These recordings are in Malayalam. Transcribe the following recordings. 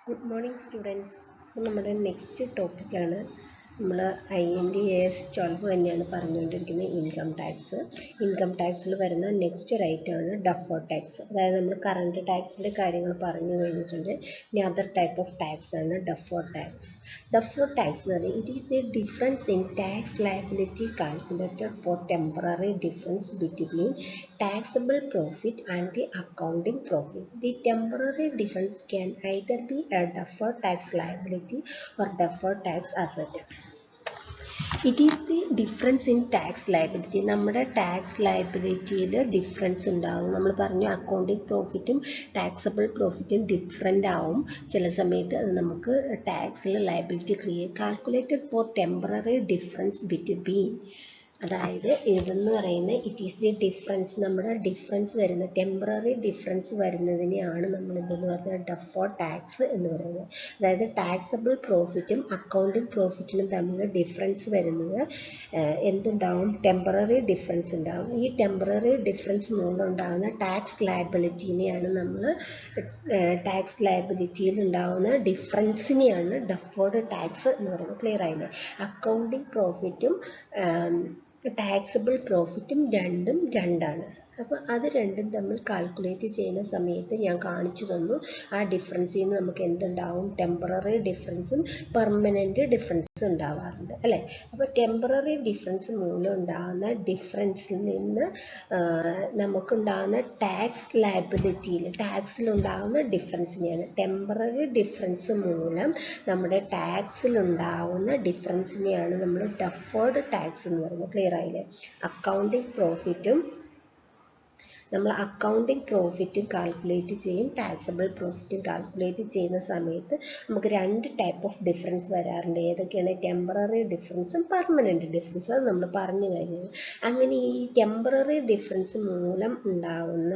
Good morning, students. നമ്മുടെ നെക്സ്റ്റ് ടോപ്പിക്കാണ് നമ്മൾ IND-AS 12 തന്നെയാണ് പറഞ്ഞുകൊണ്ടിരിക്കുന്നത് ഇൻകം ടാക്സിൽ വരുന്ന നെക്സ്റ്റ് ഒരു ഐറ്റമാണ് ഡെഫേർഡ് ടാക്സ്. അതായത് നമ്മൾ കറണ്ട് ടാക്സിൻ്റെ കാര്യങ്ങൾ പറഞ്ഞു കഴിഞ്ഞിട്ടുണ്ട്. ഇനി അതർ ടൈപ്പ് ഓഫ് ടാക്സ് ആണ് ഡെഫേർഡ് ടാക്സ്. ഡെഫേർഡ് ടാക്സ് എന്ന് പറഞ്ഞാൽ it is the difference in tax liability calculated for temporary difference between taxable profit and the accounting profit. The temporary difference can either be a deferred tax liability or deferred tax asset. It is the difference in tax liability. നമ്മുടെ ടാക്സ് ലയബിലിറ്റിയിൽ ഡിഫറൻസ് ഉണ്ടാകും. നമ്മൾ പറഞ്ഞു അക്കൗണ്ടിങ് പ്രോഫിറ്റും ടാക്സബിൾ പ്രോഫിറ്റും ഡിഫറെൻ്റ് ആവും. ചില സമയത്ത് അത് നമുക്ക് ടാക്സിൽ liability calculated for temporary difference between, അതായത് ഇതെന്ന് പറയുന്നത് ഇറ്റ് ഈസ് ദി ഡിഫറൻസ്, നമ്മുടെ ഡിഫറൻസ് വരുന്ന ടെമ്പററി ഡിഫറൻസ് വരുന്നതിനെയാണ് നമ്മൾ ഇതെന്ന് പറയുന്നത് ഡെഫേർഡ് ടാക്സ് എന്ന് പറയുന്നത്. അതായത് ടാക്സബിൾ പ്രോഫിറ്റും അക്കൗണ്ടിങ് പ്രോഫിറ്റിനും തമ്മിൽ ഡിഫറൻസ് വരുന്നത് എന്തുണ്ടാവും? ടെമ്പററി ഡിഫറൻസ് ഉണ്ടാവും. ഈ ടെമ്പററി ഡിഫറൻസ് മൂലം ഉണ്ടാകുന്ന ടാക്സ് ലയബിലിറ്റിനെയാണ് നമ്മൾ ടാക്സ് ലയബിലിറ്റിയിൽ ഉണ്ടാകുന്ന ഡിഫറൻസിനെയാണ് ഡെഫേർഡ് ടാക്സ് എന്ന് പറയുന്നത്. ക്ലിയർ ആയില്ലേ? അക്കൗണ്ടിങ് പ്രോഫിറ്റും ടാക്സബിൾ പ്രോഫിറ്റും രണ്ടാണ്. അപ്പോൾ അത് രണ്ടും തമ്മിൽ കാൽക്കുലേറ്റ് ചെയ്യുന്ന സമയത്ത് ഞാൻ കാണിച്ചു തന്നു. ആ ഡിഫറൻസിൽ നിന്ന് നമുക്ക് എന്തുണ്ടാവും? ടെമ്പററി ഡിഫറൻസും പെർമനൻറ്റ് ഡിഫറൻസും ഉണ്ടാവാറുണ്ട് അല്ലേ? അപ്പോൾ ടെമ്പററി ഡിഫറൻസ് മൂലം ഉണ്ടാകുന്ന ഡിഫറൻസിൽ നിന്ന് നമുക്കുണ്ടാകുന്ന ടാക്സ് ലയബിലിറ്റിയിൽ ടാക്സിലുണ്ടാകുന്ന ഡിഫറൻസിനെയാണ് ടെമ്പററി ഡിഫറൻസ് മൂലം നമ്മുടെ ടാക്സിലുണ്ടാകുന്ന ഡിഫറൻസിനെയാണ് നമ്മൾ ഡെഫേർഡ് ടാക്സ് എന്ന് പറയുന്നത്. ക്ലിയർ ആയില്ലേ? അക്കൗണ്ടിങ് പ്രോഫിറ്റും നമ്മൾ അക്കൗണ്ടിങ് പ്രോഫിറ്റും കാൽക്കുലേറ്റ് ചെയ്യും, ടാക്സബിൾ പ്രോഫിറ്റും കാൽക്കുലേറ്റ് ചെയ്യുന്ന സമയത്ത് നമുക്ക് രണ്ട് ടൈപ്പ് ഓഫ് ഡിഫറൻസ് വരാറുണ്ട്. ഏതൊക്കെയാണ്? ടെമ്പററി ഡിഫറൻസും പെർമനൻറ്റ് ഡിഫറൻസും. അത് നമ്മൾ പറഞ്ഞു കഴിഞ്ഞത്. അങ്ങനെ ഈ ടെമ്പററി ഡിഫറൻസ് മൂലം ഉണ്ടാകുന്ന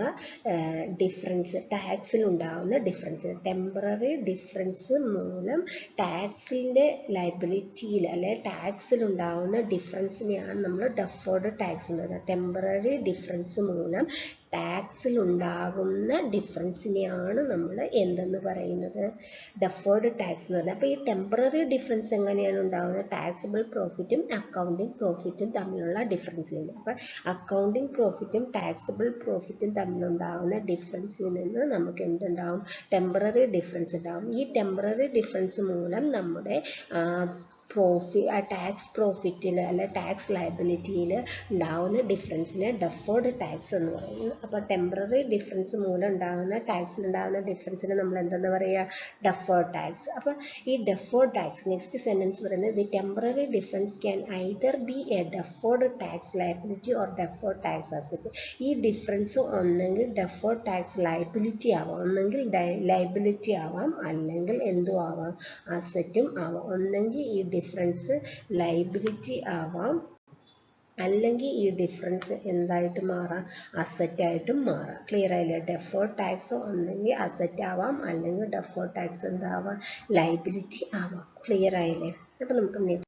ഡിഫറൻസ്, ടാക്സിലുണ്ടാകുന്ന ഡിഫറൻസ്, ടെമ്പററി ഡിഫറൻസ് മൂലം ടാക്സിൻ്റെ ലയബിലിറ്റിയിൽ അല്ലെ ടാക്സിലുണ്ടാകുന്ന ഡിഫറൻസിനെയാണ് നമ്മൾ ഡെഫേർഡ് ടാക്സ് എന്ന് പറയുന്നത്. ടെമ്പററി ഡിഫറൻസ് മൂലം ടാക്സിലുണ്ടാകുന്ന ഡിഫറൻസിനെയാണ് നമ്മൾ എന്തെന്ന് പറയുന്നത്? ഡെഫേർഡ് ടാക്സ് എന്ന് പറയുന്നത്. അപ്പോൾ ഈ ടെമ്പററി ഡിഫറൻസ് എങ്ങനെയാണ് ഉണ്ടാകുന്നത്? ടാക്സബിൾ പ്രോഫിറ്റും അക്കൗണ്ടിങ് പ്രോഫിറ്റും തമ്മിലുള്ള ഡിഫറൻസിൽ. അപ്പോൾ അക്കൗണ്ടിങ് പ്രോഫിറ്റും ടാക്സബിൾ പ്രോഫിറ്റും തമ്മിലുണ്ടാകുന്ന ഡിഫറൻസിൽ നിന്ന് നമുക്ക് എന്തുണ്ടാവും? ടെമ്പററി ഡിഫറൻസ് ഉണ്ടാകും. ഈ ടെമ്പററി ഡിഫറൻസ് മൂലം നമ്മുടെ ടാക്സ് പ്രോഫിറ്റിൽ അല്ലെ ടാക്സ് ലയബിലിറ്റിയിൽ ഉണ്ടാകുന്ന ഡിഫറൻസിനെ ഡെഫേർഡ് ടാക്സ് എന്ന് പറയുന്നത്. അപ്പോൾ ടെമ്പററി ഡിഫറൻസ് മൂലം ഉണ്ടാകുന്ന ടാക്സിലുണ്ടാകുന്ന ഡിഫറൻസിനെ നമ്മൾ എന്തെന്ന് പറയുക? Deferred tax. അപ്പോൾ ഈ ഡെഫേർഡ് ടാക്സ് നെക്സ്റ്റ് സെൻറ്റൻസ് പറയുന്നത് the temporary difference can either B A deferred tax liability or deferred tax asset. ഈ ഡിഫറൻസ് ഒന്നെങ്കിൽ ഡെഫേർഡ് ടാക്സ് ലയബിലിറ്റി ആവാം, ഒന്നെങ്കിൽ ലയബിലിറ്റി ആവാം, അല്ലെങ്കിൽ എന്തും ആവാം? അസറ്റും ആവാം. ഒന്നെങ്കിൽ ഈ ഡിഫറൻസ് ലയബിലിറ്റി ആവാം, അല്ലെങ്കിൽ ഈ ഡിഫറൻസ് എന്തായിട്ട് മാറാം? അസറ്റായിട്ടും മാറാം. ക്ലിയർ ആയില്ലേ? ഡെഫേർഡ് ടാക്സ് ഒന്നെങ്കിൽ അസറ്റ് ആവാം, അല്ലെങ്കിൽ ഡെഫേർഡ് ടാക്സ് എന്താവാം? ലയബിലിറ്റി ആവാം. ക്ലിയർ ആയില്ലേ? അപ്പോൾ നമുക്ക് നെക്സ്റ്റ്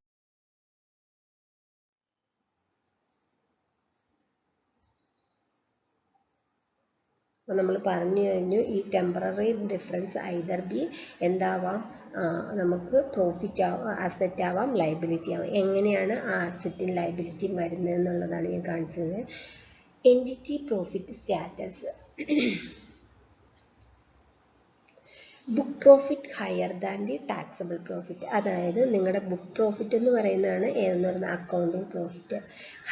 നമ്മൾ പറഞ്ഞു കഴിഞ്ഞു. ഈ ടെമ്പററി ഡിഫറൻസ് ഐദർ ബി എന്താവാം? നമുക്ക് പ്രോഫിറ്റ് ആവാം, അസറ്റ് ആവാം, ലയബിലിറ്റി ആവാം. എങ്ങനെയാണ് ആ അസറ്റും ലയബിലിറ്റിയും വരുന്നത് എന്നുള്ളതാണ് ഞാൻ കാണിച്ചത്. Entity profit status. Book profit higher than the taxable profit. അതായത് നിങ്ങളുടെ ബുക്ക് പ്രോഫിറ്റ് എന്ന് പറയുന്നതാണ് ഏതെന്ന് പറയുന്നത്? Accounting profit.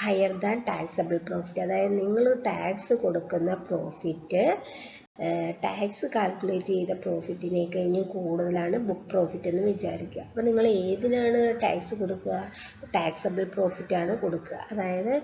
Higher than taxable profit, അതായത് നിങ്ങൾ ടാക്സ് കൊടുക്കുന്ന പ്രോഫിറ്റ് ടാക്സ് കാൽക്കുലേറ്റ് ചെയ്ത പ്രോഫിറ്റിനെ കഴിഞ്ഞ് കൂടുതലാണ് ബുക്ക് പ്രോഫിറ്റ് എന്ന് വിചാരിക്കുക. അപ്പോൾ നിങ്ങൾ ഏതിനാണ് ടാക്സ് കൊടുക്കുക? ടാക്സബിൾ പ്രോഫിറ്റാണ് കൊടുക്കുക. അതായത്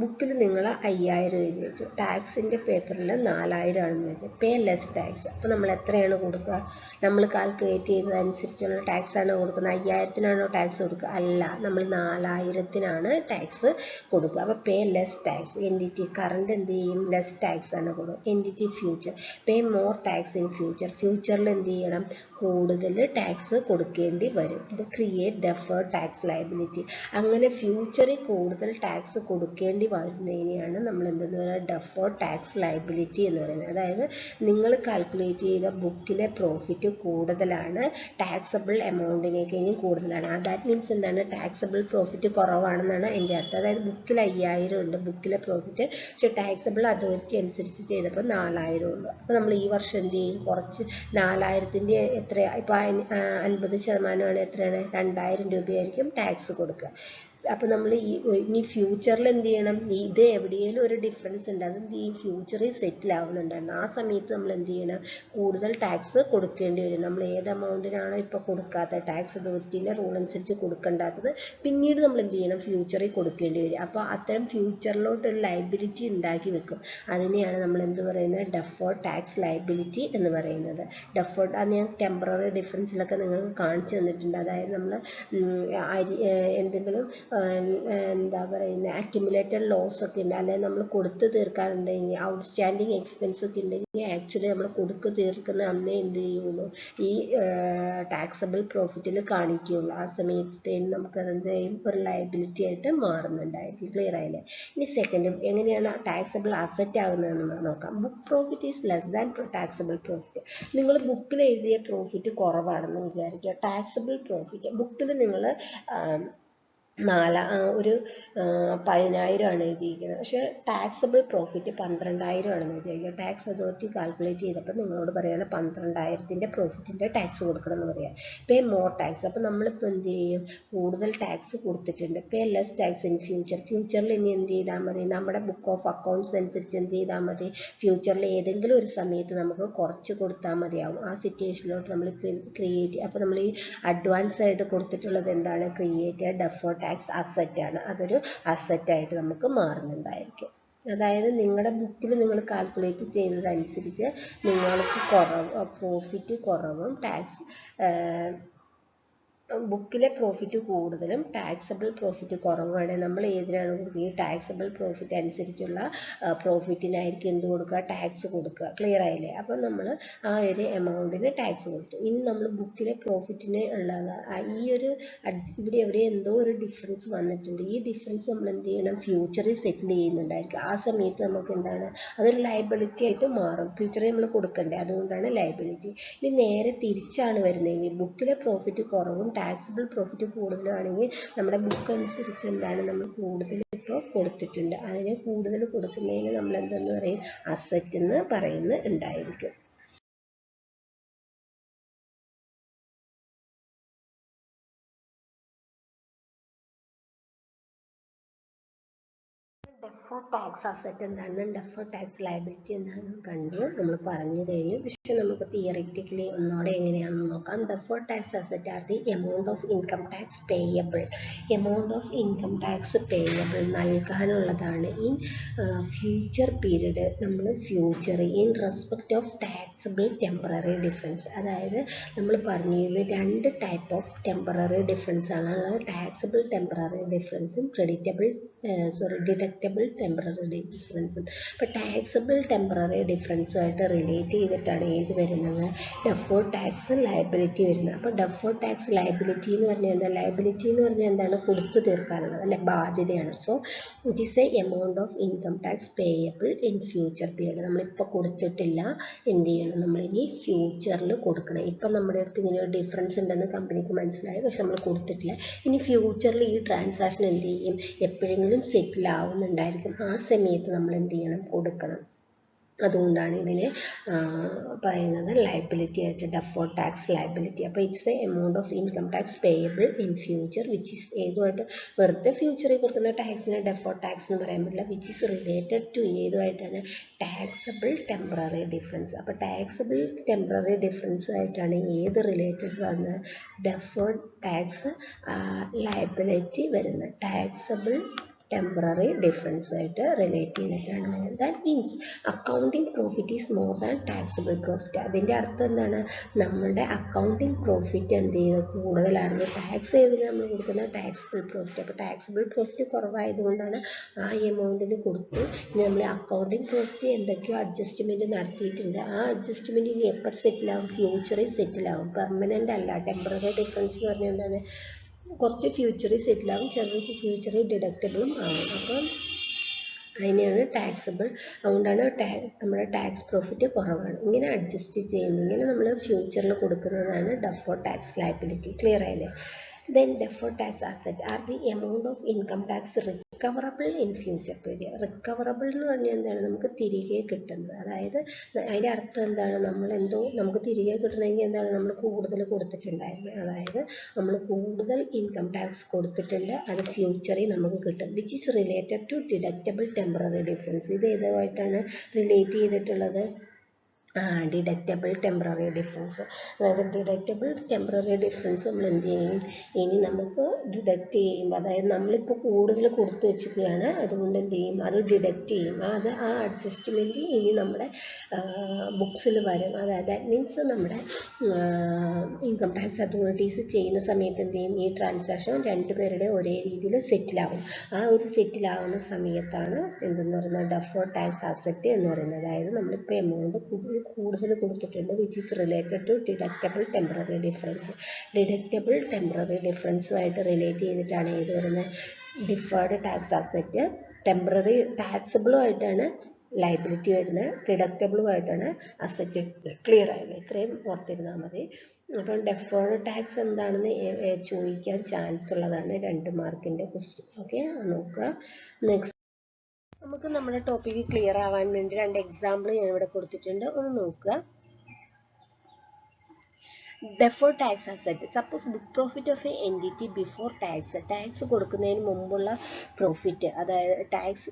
ബുക്കിൽ നിങ്ങൾ 5000 എഴുതി വെച്ചു, ടാക്സിൻ്റെ പേപ്പറിൽ 4000 ആണെന്ന് വെച്ചു, പേ ലെസ് ടാക്സ്. അപ്പോൾ നമ്മൾ എത്രയാണ് കൊടുക്കുക? നമ്മൾ കാൽക്കുലേറ്റ് ചെയ്തതനുസരിച്ചുള്ള ടാക്സാണ് കൊടുക്കുന്നത്. 5000-നാണോ ടാക്സ് കൊടുക്കുക? അല്ല, നമ്മൾ 4000-നാണ് ടാക്സ് കൊടുക്കുക. അപ്പോൾ പേ ലെസ് ടാക്സ്. എൻറ്റിറ്റി കറണ്ട് എന്ത് ചെയ്യും? ലെസ് ടാക്സ് ആണ് കൊടുക്കുക. Entity future pay more tax in future, ഫ്യൂച്ചറിൽ എന്ത് ചെയ്യണം, കൂടുതൽ ടാക്സ് കൊടുക്കേണ്ടി വരും. ഇത് ക്രിയേറ്റ് ഡെഫേർഡ് ടാക്സ് ലയബിലിറ്റി. അങ്ങനെ ഫ്യൂച്ചറിൽ കൂടുതൽ ടാക്സ് കൊടുക്കേണ്ടി വരുന്നതിനെയാണ് നമ്മൾ എന്തെന്ന് പറയുക, ഡെഫേർഡ് ടാക്സ് ലയബിലിറ്റി എന്ന് പറയുന്നത്. അതായത് നിങ്ങൾ കാൽക്കുലേറ്റ് ചെയ്ത ബുക്കിലെ പ്രോഫിറ്റ് കൂടുതലാണ്, ടാക്സബിൾ എമൗണ്ടിനെ കഴിഞ്ഞും കൂടുതലാണ്. ദാറ്റ് മീൻസ് എന്താണ്, ടാക്സബിൾ പ്രോഫിറ്റ് കുറവാണെന്നാണ് എൻ്റെ അർത്ഥം. അതായത് ബുക്കിൽ 5000 ഉണ്ട് ബുക്കിലെ പ്രോഫിറ്റ്, പക്ഷേ ടാക്സബിൾ അതോറിറ്റി അനുസരിച്ച് ചെയ്തപ്പോൾ 4000 ഉള്ളൂ. അപ്പോൾ നമ്മൾ ഈ വർഷം എന്ത് ചെയ്യും, കുറച്ച് 4000-ൻ്റെ എത്രയാണ്, ഇപ്പോൾ 50% എത്രയാണ്, 2000 രൂപയായിരിക്കും ടാക്സ് കൊടുക്കുക. അപ്പോൾ നമ്മൾ ഇനി ഫ്യൂച്ചറിൽ എന്ത് ചെയ്യണം, ഇത് എവിടെയെങ്കിലും ഒരു ഡിഫറൻസ് ഉണ്ട്, അത് എന്ത് ചെയ്യും, ഫ്യൂച്ചറിൽ സെറ്റിൽ ആവുന്നുണ്ടായിരുന്നു. ആ സമയത്ത് നമ്മൾ എന്ത് ചെയ്യണം, കൂടുതൽ ടാക്സ് കൊടുക്കേണ്ടി വരും. നമ്മൾ ഏത് എമൗണ്ടിനാണോ ഇപ്പോൾ കൊടുക്കാത്ത, ടാക്സ് അതോറിറ്റിയിലെ റൂൾ അനുസരിച്ച് കൊടുക്കേണ്ടാത്തത്, പിന്നീട് നമ്മൾ എന്ത് ചെയ്യണം, ഫ്യൂച്ചറിൽ കൊടുക്കേണ്ടി വരും. അപ്പോൾ അത്തരം ഫ്യൂച്ചറിലോട്ടൊരു ലയബിലിറ്റി ഉണ്ടാക്കി വെക്കും. അതിനെയാണ് നമ്മൾ എന്ത് പറയുന്നത്, ഡെഫേർഡ് ടാക്സ് ലയബിലിറ്റി എന്ന് പറയുന്നത്. ഡെഫേർഡ് അത് ഞാൻ ടെമ്പററി ഡിഫറൻസിലൊക്കെ നിങ്ങൾക്ക് കാണിച്ചു തന്നിട്ടുണ്ട്. അതായത് നമ്മൾ എന്തെങ്കിലും എന്താ പറയുന്നത്, അക്യുമുലേറ്റഡ് ലോസ് ഒക്കെ ഉണ്ട്, അല്ലെങ്കിൽ നമ്മൾ കൊടുത്തു തീർക്കാനുണ്ടെങ്കിൽ, ഔട്ട്സ്റ്റാൻഡിങ് എക്സ്പെൻസ് ഒക്കെ ഉണ്ടെങ്കിൽ ആക്ച്വലി നമ്മൾ കൊടുത്തു തീർക്കുന്ന അന്നേ എന്ത് ചെയ്യുള്ളൂ, ഈ ടാക്സബിൾ പ്രോഫിറ്റിൽ കാണിക്കുകയുള്ളൂ. ആ സമയത്ത് നമുക്കത് എന്ത് ചെയ്യും, ഒരു ലയബിലിറ്റി ആയിട്ട് മാറുന്നുണ്ടായിരിക്കും. ക്ലിയർ ആയില്ലേ? ഇനി സെക്കൻഡ്, എങ്ങനെയാണ് ടാക്സബിൾ അസറ്റ് ആകുന്നതെന്ന് നോക്കാം. Book profit is less than taxable profit. നിങ്ങൾ ബുക്കിൽ എഴുതിയ പ്രോഫിറ്റ് കുറവാണെന്ന് വിചാരിക്കുക. ടാക്സബിൾ പ്രോഫിറ്റ് ബുക്കിൽ നിങ്ങൾ ഒരു 10,000 ആണ് എഴുതിയിരിക്കുന്നത്, പക്ഷേ ടാക്സബിൾ പ്രോഫിറ്റ് 12,000 ആണെന്ന് വിചാരിക്കുക. ടാക്സ് അതോറിറ്റി കാൽക്കുലേറ്റ് ചെയ്തപ്പോൾ നിങ്ങളോട് പറയുകയാണ് 12,000-ൻ്റെ പ്രോഫിറ്റിൻ്റെ ടാക്സ് കൊടുക്കണം എന്ന് പറയാം. പേ മോർ ടാക്സ്, അപ്പോൾ നമ്മളിപ്പോൾ എന്ത് ചെയ്യും, കൂടുതൽ ടാക്സ് കൊടുത്തിട്ടുണ്ട്. പേ ലെസ് ടാക്സ് ഇൻ ഫ്യൂച്ചർ, ഫ്യൂച്ചറിൽ ഇനി എന്ത് ചെയ്താൽ മതി, നമ്മുടെ ബുക്ക് ഓഫ് അക്കൗണ്ട്സ് അനുസരിച്ച് എന്ത് ചെയ്താൽ മതി, ഫ്യൂച്ചറിൽ ഏതെങ്കിലും ഒരു സമയത്ത് നമുക്ക് കുറച്ച് കൊടുത്താൽ മതിയാവും. ആ സിറ്റുവേഷനിലോട്ട് നമ്മൾ ക്രിയേറ്റ്, അപ്പോൾ നമ്മൾ ഈ അഡ്വാൻസ് ആയിട്ട് കൊടുത്തിട്ടുള്ളത് എന്താണ്, ക്രിയേറ്റ് ഡെഫേർഡ് ടാക്സ് അസറ്റ് ആണ്. അതൊരു അസറ്റായിട്ട് നമുക്ക് മാറുന്നുണ്ടായിരിക്കും. അതായത് നിങ്ങളുടെ ബുക്കിൽ നിങ്ങൾ കാൽക്കുലേറ്റ് ചെയ്തതനുസരിച്ച് നിങ്ങൾക്ക് പ്രോഫിറ്റ് കുറവും ടാക്സ് ബുക്കിലെ പ്രോഫിറ്റ് കൂടുതലും ടാക്സബിൾ പ്രോഫിറ്റ് കുറവാണെങ്കിൽ നമ്മൾ ഏതിനാണ് കൊടുക്കുക, ഈ ടാക്സബിൾ പ്രോഫിറ്റ് അനുസരിച്ചുള്ള പ്രോഫിറ്റിനായിരിക്കും എന്ത് കൊടുക്കുക, ടാക്സ് കൊടുക്കുക. ക്ലിയർ ആയില്ലേ? അപ്പോൾ നമ്മൾ ആ ഒരു എമൗണ്ടിന് ടാക്സ് കൊടുത്തു. ഇനി നമ്മൾ ബുക്കിലെ പ്രോഫിറ്റിന് ഉള്ളത് ഈ ഒരു ഇവിടെ എവിടെ എന്തോ ഒരു ഡിഫറൻസ് വന്നിട്ടുണ്ട്. ഈ ഡിഫറൻസ് നമ്മൾ എന്ത് ചെയ്യണം, ഫ്യൂച്ചറിൽ സെറ്റിൽ ചെയ്യുന്നുണ്ടായിരിക്കും. ആ സമയത്ത് നമുക്ക് എന്താണ്, അതൊരു ലയബിലിറ്റി ആയിട്ട് മാറും. ഫ്യൂച്ചറിൽ നമ്മൾ കൊടുക്കണ്ടേ, അതുകൊണ്ടാണ് ലയബിലിറ്റി. ഇനി നേരെ തിരിച്ചാണ് വരുന്നതെങ്കിൽ ബുക്കിലെ പ്രോഫിറ്റ് കുറവും ടാക്സബിൾ പ്രോഫിറ്റ് കൂടുതലാണെങ്കിൽ നമ്മുടെ ബുക്ക് അനുസരിച്ച് എന്താണ്, നമ്മൾ കൂടുതൽ ഇപ്പോൾ കൊടുത്തിട്ടുണ്ട്, അതിന് കൂടുതൽ കൊടുക്കുന്നതിന് നമ്മൾ എന്തെന്ന് പറയും, അസറ്റ് എന്ന് പറയുന്നുണ്ടായിരിക്കും. ഡെഫേർഡ് ടാക്സ് അസറ്റ് എന്താണെന്നും ഡെഫേർഡ് ടാക്സ് ലയബിലിറ്റി എന്താണെന്നും കണ്ടു, നമ്മൾ പറഞ്ഞു കഴിഞ്ഞു. പക്ഷെ നമുക്ക് തിയറിറ്റിക്കലി ഒന്നോടെ എങ്ങനെയാണെന്ന് നോക്കാം. Deferred tax asset are the amount of income tax payable. Amount of income tax payable നൽകാനുള്ളതാണ് ഇൻ ഫ്യൂച്ചർ പീരീഡ്. നമ്മൾ future in respect of taxable temporary difference. അതായത് നമ്മൾ പറഞ്ഞതിൽ 2 ടൈപ്പ് ഓഫ് ടെമ്പററി ഡിഫറൻസ് ആണ് ഉള്ളത്. ടാക്സബിൾ ടെമ്പററി ഡിഫറൻസും ഡിഡക്റ്റബിൾ ടെമ്പററി ഡിഫറൻസും. അപ്പോൾ ടാക്സബിൾ ടെമ്പററി ഡിഫറൻസുമായിട്ട് റിലേറ്റ് ചെയ്തിട്ടാണ് ഏത് വരുന്നത്, ഡെഫേർഡ് ടാക്സ് ലയബിലിറ്റി വരുന്നത്. അപ്പോൾ ഡെഫേർഡ് ടാക്സ് ലയബിലിറ്റി എന്ന് പറഞ്ഞാൽ എന്താ, ലയബിലിറ്റി എന്ന് പറഞ്ഞാൽ എന്താണ്, കൊടുത്തു തീർക്കാനുള്ളത് അല്ലെ, ബാധ്യതയാണ്. So it is A amount of income tax payable in future period. നമ്മളിപ്പോൾ കൊടുത്തിട്ടില്ല, എന്ത് ചെയ്യണം, നമ്മളിനി ഫ്യൂച്ചറിൽ കൊടുക്കണം. ഇപ്പം നമ്മുടെ അടുത്ത് ഇങ്ങനെ ഒരു ഡിഫറൻസ് ഉണ്ടെന്ന് കമ്പനിക്ക് മനസ്സിലായി, പക്ഷെ നമ്മൾ കൊടുത്തിട്ടില്ല. ഇനി ഫ്യൂച്ചറിൽ ഈ ട്രാൻസാക്ഷൻ എന്ത് ചെയ്യും, എപ്പോഴെങ്കിലും സെറ്റിൽ ആവുന്നുണ്ടായിരിക്കും. ആ സമയത്ത് നമ്മൾ എന്ത് ചെയ്യണം, കൊടുക്കണം. അതുകൊണ്ടാണ് ഇതിനെ പറയുന്നത് ലയബിലിറ്റി ആയിട്ട്, ഡെഫേർഡ് ടാക്സ് ലയബിലിറ്റി. അപ്പോൾ it's a amount of income tax payable in future which is ഏതുമായിട്ട്, വെറുതെ ഫ്യൂച്ചറിൽ കൊടുക്കുന്ന ടാക്സിനെ ഡെഫേർഡ് ടാക്സ് എന്ന് പറയാൻ പറ്റില്ല, വിച്ച് ഈസ് റിലേറ്റഡ് ടു ഏതുമായിട്ടാണ്, ടാക്സബിൾ ടെമ്പററി ഡിഫറൻസ്. അപ്പോൾ ടാക്സബിൾ ടെമ്പററി ഡിഫറൻസ് ആയിട്ടാണ് ഏത് റിലേറ്റഡ് വരുന്നത്, ഡെഫേർഡ് ടാക്സ് ലയബിലിറ്റി വരുന്നത്. ടാക്സബിൾ ടെമ്പററി ഡിഫറൻസ് ആയിട്ട് റിലേറ്റ് ചെയ്തിട്ടാണ് വരുന്നത്. That means accounting profit is more than taxable profit. അതിൻ്റെ അർത്ഥം എന്താണ്? നമ്മളുടെ അക്കൗണ്ടിങ് പ്രോഫിറ്റ് എന്ത് ചെയ്യുന്നത് കൂടുതലാണെങ്കിൽ ടാക്സ് ചെയ്തിൽ നമ്മൾ കൊടുക്കുന്ന ടാക്സിബിൾ പ്രോഫിറ്റ്. അപ്പോൾ ടാക്സിബിൾ പ്രോഫിറ്റ് കുറവായതുകൊണ്ടാണ് ആ എമൗണ്ടിന് കൊടുത്ത് ഇനി നമ്മൾ അക്കൗണ്ടിങ് പ്രോഫിറ്റ് എന്തൊക്കെയോ അഡ്ജസ്റ്റ്മെൻറ്റ് നടത്തിയിട്ടുണ്ട്. ആ അഡ്ജസ്റ്റ്മെൻറ്റ് ഇനി എപ്പോൾ സെറ്റിലാവും? ഫ്യൂച്ചറിൽ സെറ്റിലാവും, പെർമനൻ്റ് അല്ല. ടെമ്പററി ഡിഫറൻസ് എന്ന് പറഞ്ഞാൽ എന്താണ്? കുറച്ച് ഫ്യൂച്ചറിൽ സെറ്റിലാവും, ചെറിയ ഫ്യൂച്ചറിൽ ഡിഡക്റ്റബിളും ആവും. അപ്പം അതിനെയാണ് ടാക്സബിൾ. അതുകൊണ്ടാണ് നമ്മുടെ ടാക്സ് പ്രോഫിറ്റ് കുറവാണ്. ഇങ്ങനെ അഡ്ജസ്റ്റ് ചെയ്യുന്നത്, ഇങ്ങനെ നമ്മൾ ഫ്യൂച്ചറിൽ കൊടുക്കുന്നതാണ് ഡെഫേർഡ് ടാക്സ് ലയബിലിറ്റി. ക്ലിയർ ആയില്ലേ? Then deferred tax asset are the amount of income tax recoverable in future period. Recoverable എന്ന് പറഞ്ഞാൽ എന്താണ്? നമുക്ക് തിരികെ കിട്ടുന്നത്. അതായത് അതിൻ്റെ അർത്ഥം എന്താണ്? നമുക്ക് തിരികെ കിട്ടണമെങ്കിൽ എന്താണ്? നമ്മൾ കൂടുതൽ കൊടുത്തിട്ടുണ്ടായിരുന്നു. അതായത് നമ്മൾ കൂടുതൽ ഇൻകം ടാക്സ് കൊടുത്തിട്ടുണ്ട്, അത് ഫ്യൂച്ചറിൽ നമുക്ക് കിട്ടും. Which is related to deductible temporary difference. ഇത് ഏതുമായിട്ടാണ് റിലേറ്റ് ചെയ്തിട്ടുള്ളത്? Deductible temporary difference. അതായത് ഡിഡക്റ്റബിൾ ടെമ്പററി ഡിഫറൻസ് നമ്മൾ എന്ത് ചെയ്യും? ഇനി നമുക്ക് ഡിഡക്റ്റ് ചെയ്യും. അതായത് നമ്മളിപ്പോൾ കൂടുതൽ കൊടുത്തു വെച്ചിരിക്കുകയാണ്, അതുകൊണ്ട് എന്ത് ചെയ്യും? അത് ഡിഡക്റ്റ് ചെയ്യും. ആ അഡ്ജസ്റ്റ്മെൻറ്റ് ഇനി നമ്മുടെ ബുക്സിൽ വരും. അതായത് ദാറ്റ് മീൻസ് നമ്മുടെ ഇൻകം ടാക്സ് അതോറിറ്റീസ് ചെയ്യുന്ന സമയത്ത് എന്ത് ചെയ്യും? ഈ ട്രാൻസാക്ഷൻ രണ്ടുപേരുടെ ഒരേ രീതിയിൽ സെറ്റിലാവും. ആ ഒരു സെറ്റിലാവുന്ന സമയത്താണ് എന്തെന്ന് പറയുന്നത്? ഡെഫേർഡ് ടാക്സ് അസറ്റ് എന്ന് പറയുന്നത്. അതായത് നമ്മളിപ്പോൾ എമൗണ്ട് കൂടുതൽ കൊടുത്തിട്ടുണ്ട്, which is related to deductible temporary difference. Deductible temporary ഡിഫറൻസുമായിട്ട് റിലേറ്റ് ചെയ്തിട്ടാണ് ഏത് വരുന്നത്? Deferred tax asset. ടെമ്പററി ടാക്സബിളുമായിട്ടാണ് ലയബിലിറ്റി വരുന്നത്, ഡിഡക്റ്റബിളുമായിട്ടാണ് അസറ്റ്. ക്ലിയർ ആയില്ലേ? ഇത്രയും ഓർത്തിരുന്നാൽ മതി. അപ്പം ഡെഫേർഡ് ടാക്സ് എന്താണെന്ന് ചോദിക്കാൻ ചാൻസ് ഉള്ളതാണ് 2 മാർക്കിൻ്റെ ക്വസ്റ്റ്യൻ. ഓക്കെ, നോക്കുക. നെക്സ്റ്റ് നമുക്ക് നമ്മുടെ ടോപ്പിക്ക് ക്ലിയർ ആവാൻ വേണ്ടി 2 എക്സാമ്പിൾ ഞാൻ ഇവിടെ കൊടുത്തിട്ടുണ്ട്, ഒന്ന് നോക്കുക. Deferred tax asset. Suppose book profit of a entity before tax. Tax കൊടുക്കുന്നതിന് മുമ്പുള്ള പ്രോഫിറ്റ്, അതായത് ടാക്സ്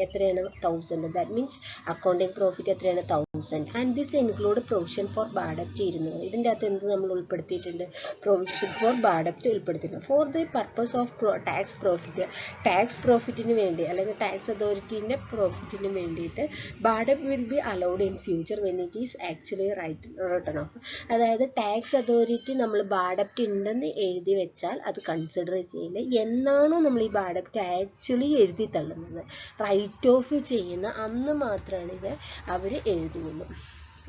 എത്രയാണ്? 1000. ദാറ്റ് മീൻസ് അക്കൗണ്ടിങ് പ്രോഫിറ്റ് എത്രയാണ്? 1000. And this include provision for bad ഡെപ്റ്റ് 200. ഇതിൻ്റെ അകത്ത് എന്ത് നമ്മൾ ഉൾപ്പെടുത്തിയിട്ടുണ്ട്? പ്രൊവിഷൻ ഫോർ ബാഡ് ഡെപ്റ്റ് ഉൾപ്പെടുത്തിയിട്ടുണ്ട്. For the purpose of tax profit, tax പ്രോഫിറ്റിന് വേണ്ടി അല്ലെങ്കിൽ ടാക്സ് അതോറിറ്റീൻ്റെ പ്രോഫിറ്റിന് വേണ്ടിയിട്ട് ബാഡ് ഡെപ്റ്റ് will be allowed in future when it is actually written off. അതായത് ടാക്സ് അതോറിറ്റി നമ്മൾ ബാഡ് ഡെപ്റ്റ് ഉണ്ടെന്ന് എഴുതി വെച്ചാൽ അത് കൺസിഡർ ചെയ്യില്ല. എന്നാണോ നമ്മൾ ഈ ബാഡ് ഡെപ്റ്റ് ആക്ച്വലി എഴുതി തള്ളുന്നത്, റൈറ്റ് ഓഫ് ചെയ്യുന്ന അന്ന് മാത്രമാണ് ഇത് അവർ എഴുതുകയുള്ളൂ.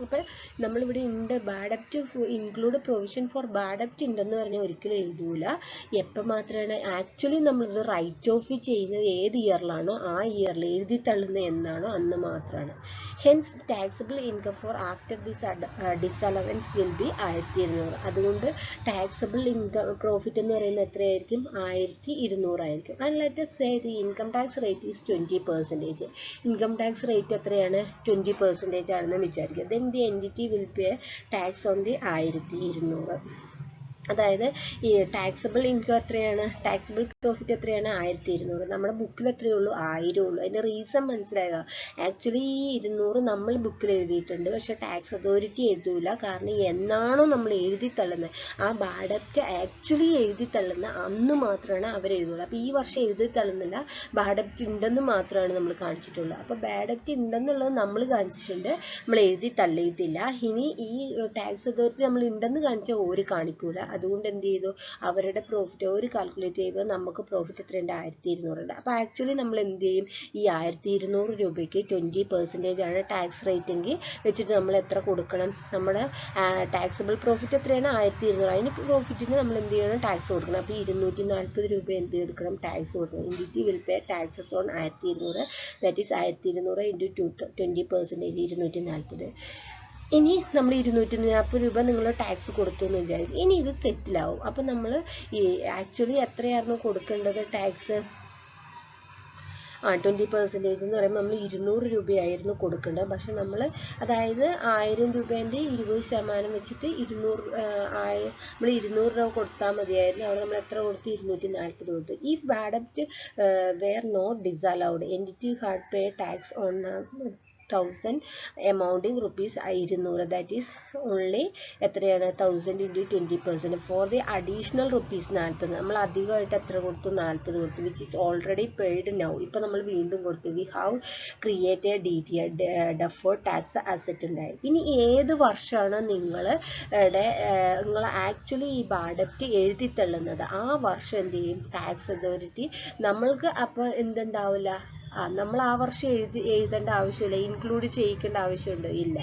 അപ്പോൾ നമ്മളിവിടെ ഉണ്ട് bad ഡെപ്റ്റ് include provision for bad ഡെപ്റ്റ് ഉണ്ടെന്ന് പറഞ്ഞാൽ ഒരിക്കലും എഴുതൂല. എപ്പോൾ മാത്രമാണ് ആക്ച്വലി നമ്മളിത് റൈറ്റ് ഓഫ് ചെയ്യുന്നത് ഏത് ഇയറിലാണോ ആ ഇയറിൽ എഴുതി തള്ളുന്നത് എന്നാണോ അന്ന് മാത്രമാണ്. Hence taxable income for after disallowance will be 1200. അതുകൊണ്ട് ടാക്സബിൾ ഇൻകം പ്രോഫിറ്റ് എന്ന് പറയുന്നത് എത്രയായിരിക്കും? 1200 ആയിരിക്കും. And let us say the income tax rate is 20%. Income tax rate എത്രയാണ്? 20% ആണെന്ന് വിചാരിക്കുക. then the entity will pay tax on the 1200. അതായത് ഈ ടാക്സബിൾ ഇൻകം എത്രയാണ്? ടാക്സബിൾ പ്രോഫിറ്റ് എത്രയാണ്? 1200. നമ്മുടെ ബുക്കിൽ എത്രയേ ഉള്ളൂ? 1000 ഉള്ളൂ. അതിൻ്റെ റീസൺ മനസ്സിലായതാ? ആക്ച്വലി ഈ 200 നമ്മൾ ബുക്കിൽ എഴുതിയിട്ടുണ്ട്, പക്ഷെ ടാക്സ് അതോറിറ്റി എഴുതൂല. കാരണം എന്നാണോ നമ്മൾ എഴുതി തള്ളുന്നത്, ആ ബാഡ് ഡെപ്റ്റ് ആക്ച്വലി എഴുതി തള്ളുന്ന അന്ന് മാത്രമാണ് അവർ എഴുതുള്ളൂ. അപ്പോൾ ഈ വർഷം എഴുതി തള്ളുന്നില്ല, ബാഡ് ഡെപ്റ്റ് ഉണ്ടെന്ന് മാത്രമാണ് നമ്മൾ കാണിച്ചിട്ടുള്ളത്. അപ്പോൾ ബാഡ് ഡെപ്റ്റ് ഉണ്ടെന്നുള്ളത് നമ്മൾ കാണിച്ചിട്ടുണ്ട്, നമ്മൾ എഴുതി തള്ളിയിട്ടില്ല. ഇനി ഈ ടാക്സ് അതോറിറ്റി നമ്മൾ ഉണ്ടെന്ന് കാണിച്ചാൽ ഓര് കാണിക്കൂല. അതുകൊണ്ട് എന്ത് ചെയ്തു? അവരുടെ പ്രോഫിറ്റ് ഒരു കാൽക്കുലേറ്റ് ചെയ്യുമ്പോൾ നമുക്ക് പ്രോഫിറ്റ് എത്രയുണ്ട്? 1200 ഉണ്ട്. അപ്പോൾ ആക്ച്വലി നമ്മൾ എന്ത് ചെയ്യും? ഈ 1200 രൂപയ്ക്ക് 20% ആണ് ടാക്സ് റേറ്റ് എങ്കിൽ വെച്ചിട്ട് നമ്മൾ എത്ര കൊടുക്കണം? നമ്മുടെ ടാക്സബിൾ പ്രോഫിറ്റ് എത്രയാണ്? 1200. അതിന് പ്രോഫിറ്റിന് നമ്മൾ എന്ത് ചെയ്യണം? ടാക്സ് കൊടുക്കണം. അപ്പോൾ 240 രൂപ എന്ത് കൊടുക്കണം? ടാക്സ് കൊടുക്കണം. Entity will pay taxes on 1200. That is 1200 into 20%, 240. ഇനി നമ്മൾ 240 രൂപ നിങ്ങൾ ടാക്സ് കൊടുത്തു എന്ന് വിചാരിക്കും. ഇനി ഇത് സെറ്റിലാവും. അപ്പം നമ്മൾ ഈ ആക്ച്വലി എത്രയായിരുന്നു കൊടുക്കേണ്ടത് ടാക്സ്? 20% എന്ന് പറയുമ്പോൾ നമ്മൾ 200 രൂപയായിരുന്നു കൊടുക്കേണ്ടത്. പക്ഷെ നമ്മൾ അതായത് 1000 രൂപേൻ്റെ 20% വെച്ചിട്ട് 200 രൂപ കൊടുത്താൽ മതിയായിരുന്നു. അവിടെ നമ്മൾ എത്ര കൊടുത്തു? 240 കൊടുത്തു. ഇഫ് ബാഡ് ഡെപ്റ്റ് were not disallowed, entity had paid tax on 1000 amounting rupees 200, that is only എത്രയാണ് 1000 into 20%. for the additional rupees 40 നമ്മൾ അധികമായിട്ട് എത്ര കൊടുത്തു? 40 കൊടുത്തു, which is already paid now. ഇപ്പം നമ്മൾ വീണ്ടും കൊടുത്തു. we have created deferred tax asset ഉണ്ടായി. ഇനി ഏത് വർഷമാണ് നിങ്ങൾ ആക്ച്വലി ഈ ബാഡ് ഡെപ്റ്റ് എഴുതി തള്ളുന്നത്, ആ വർഷം എന്ത് ചെയ്യും? ടാക്സ് അതോറിറ്റി നമ്മൾക്ക് അപ്പോൾ എന്തുണ്ടാവില്ല, നമ്മൾ ആ വർഷം എഴുതേണ്ട ആവശ്യമില്ല, ഇൻക്ലൂഡ് ചെയ്യിക്കേണ്ട ആവശ്യമുണ്ടോ? ഇല്ല.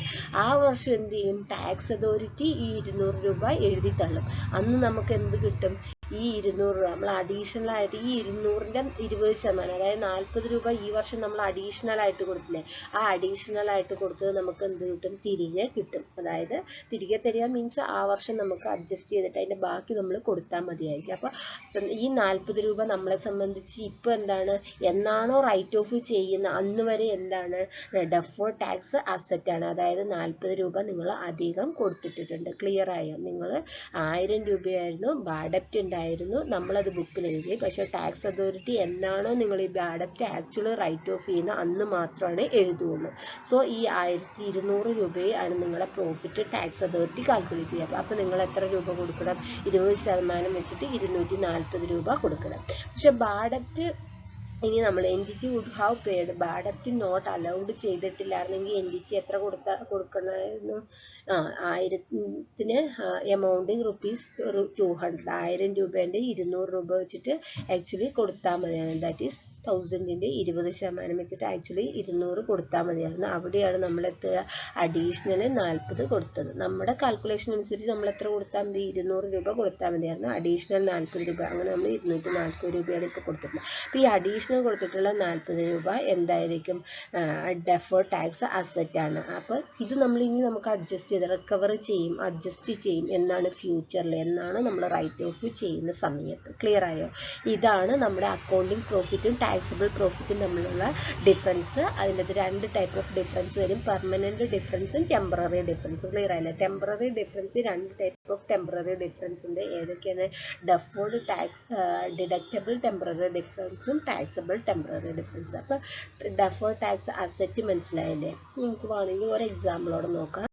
ആ വർഷം എന്ത് ചെയ്യും? ടാക്സ് അതോറിറ്റി ഈ 200 രൂപ എഴുതി തള്ളും. അന്ന് നമുക്ക് എന്ത് കിട്ടും? ഈ 200 രൂപ നമ്മൾ അഡീഷണൽ ആയിട്ട് ഈ 200ൻ്റെ 20%, അതായത് 40 രൂപ ഈ വർഷം നമ്മൾ അഡീഷണൽ ആയിട്ട് കൊടുത്തില്ലേ, ആ അഡീഷണൽ ആയിട്ട് കൊടുത്തത് നമുക്ക് എന്ത് കിട്ടും? തിരികെ കിട്ടും. അതായത് തിരികെ തരിക മീൻസ് ആ വർഷം നമുക്ക് അഡ്ജസ്റ്റ് ചെയ്തിട്ട് അതിൻ്റെ ബാക്കി നമ്മൾ കൊടുത്താൽ മതിയായിരിക്കും. അപ്പോൾ ഈ 40 രൂപ നമ്മളെ സംബന്ധിച്ച് ഇപ്പോൾ എന്താണ്? എന്നാണോ റൈറ്റ് ഓഫ് ചെയ്യുന്ന അന്ന് വരെ എന്താണ്? ഡെഫേർഡ് ടാക്സ് അസറ്റ് ആണ്. അതായത് 40 രൂപ നിങ്ങൾ അധികം കൊടുത്തിട്ടുണ്ട്. ക്ലിയർ ആയോ? നിങ്ങൾ 1000 രൂപയായിരുന്നു ബാഡ് ഡെപ്റ്റ് ഉണ്ടായിരുന്നു, നമ്മളത് ബുക്കിൽ എഴുതി. പക്ഷേ ടാക്സ് അതോറിറ്റി എന്നാണോ നിങ്ങൾ ഈ ബാഡ് ഡെപ്റ്റ് ആക്ച്വലി റൈറ്റ് ഓഫ് ചെയ്യുന്ന അന്ന് മാത്രമാണ് എഴുതുകയുള്ളൂ. സോ ഈ 1200 രൂപയാണ് നിങ്ങളെ പ്രോഫിറ്റ് ടാക്സ് അതോറിറ്റി കാൽക്കുലേറ്റ് ചെയ്യുക. അപ്പോൾ നിങ്ങൾ എത്ര രൂപ കൊടുക്കണം? 20% വെച്ചിട്ട് 240 രൂപ കൊടുക്കണം. പക്ഷെ ബാഡ് ഡെപ്റ്റ് ഇനി നമ്മൾ entity would have paid, bad ഡെപ്റ്റ് നോട്ട് അലൗഡ് ചെയ്തിട്ടില്ലായിരുന്നെങ്കിൽ എൻറ്റിറ്റി എത്ര കൊടുക്കണമായിരുന്നു? 1000ത്തിന് എമൗണ്ടിങ് rupees 200, 1000 രൂപേൻ്റെ 200 രൂപ വെച്ചിട്ട് ആക്ച്വലി കൊടുത്താൽ മതിയായിരുന്നു. ദാറ്റ് ഈസ് 1000ൻ്റെ 20% വെച്ചിട്ട് ആക്ച്വലി 200 കൊടുത്താൽ മതിയായിരുന്നു. അവിടെയാണ് നമ്മൾ എത്ര അഡീഷണൽ 40 കൊടുത്തത്. നമ്മുടെ കാൽക്കുലേഷൻ അനുസരിച്ച് നമ്മൾ എത്ര കൊടുത്താൽ മതി? 200 രൂപ കൊടുത്താൽ മതിയായിരുന്നു. അഡീഷണൽ 40 രൂപ, അങ്ങനെ നമ്മൾ 240 രൂപയാണ് ഇപ്പോൾ കൊടുത്തിട്ടുള്ളത്. അപ്പോൾ ഈ അഡീഷണൽ കൊടുത്തിട്ടുള്ള 40 രൂപ എന്തായിരിക്കും? ഡെഫേർഡ് ടാക്സ് അസറ്റ് ആണ്. അപ്പോൾ ഇത് നമ്മളിനി നമുക്ക് അഡ്ജസ്റ്റ് ചെയ്ത് റിക്കവർ ചെയ്യും, അഡ്ജസ്റ്റ് ചെയ്യും. എന്നാണ്? ഫ്യൂച്ചറിൽ, എന്നാണ് നമ്മൾ റൈറ്റ് ഓഫ് ചെയ്യുന്ന സമയത്ത്. ക്ലിയർ ആയോ? ഇതാണ് നമ്മുടെ അക്കൗണ്ടിങ് പ്രോഫിറ്റും ടാക്സബിൾ പ്രോഫിറ്റും തമ്മിലുള്ള ഡിഫറൻസ്. അതിൻ്റെ 2 ടൈപ്പ് ഓഫ് ഡിഫറൻസ് വരും, പെർമനൻറ്റ് ഡിഫറൻസും ടെമ്പററി ഡിഫറൻസും. ക്ലിയർ ആയില്ല? Temporary difference 2 type of temporary difference ഉണ്ട്. ഏതൊക്കെയാണ്? ഡെഫേർഡ് ഡിഡക്റ്റബിൾ ടെമ്പററി ഡിഫറൻസും ടാക്സബിൾ ടെമ്പററി ഡിഫറൻസ്. അപ്പോൾ ഡെഫേർഡ് ടാക്സ് അസറ്റ് മനസ്സിലായില്ലേ? നമുക്ക് വേണമെങ്കിൽ ഒരു എക്സാമ്പിളോടെ നോക്കാം.